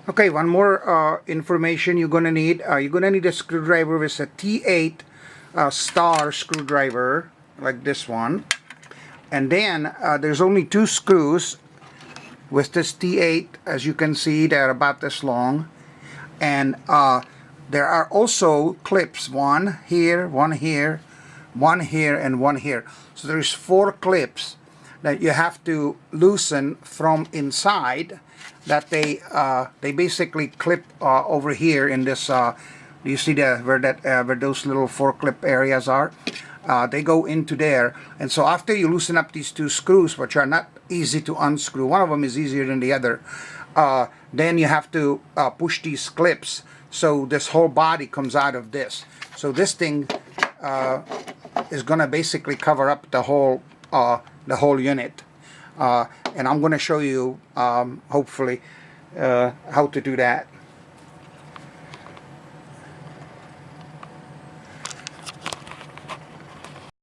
Okay, one more information you're gonna need. You're gonna need a screwdriver with a T8 star screwdriver like this one, and then there's only two screws with this T8. As you can see, they're about this long, and there are also clips, one here, one here, one here, and one here. So there's four clips that you have to loosen from inside, that they basically clip over here in this. Do you see where those little four clip areas are? They go into there, and so after you loosen up these two screws, which are not easy to unscrew, one of them is easier than the other, then you have to push these clips so this whole body comes out of this. So this thing is gonna basically cover up the whole unit, and I'm gonna show you hopefully how to do that.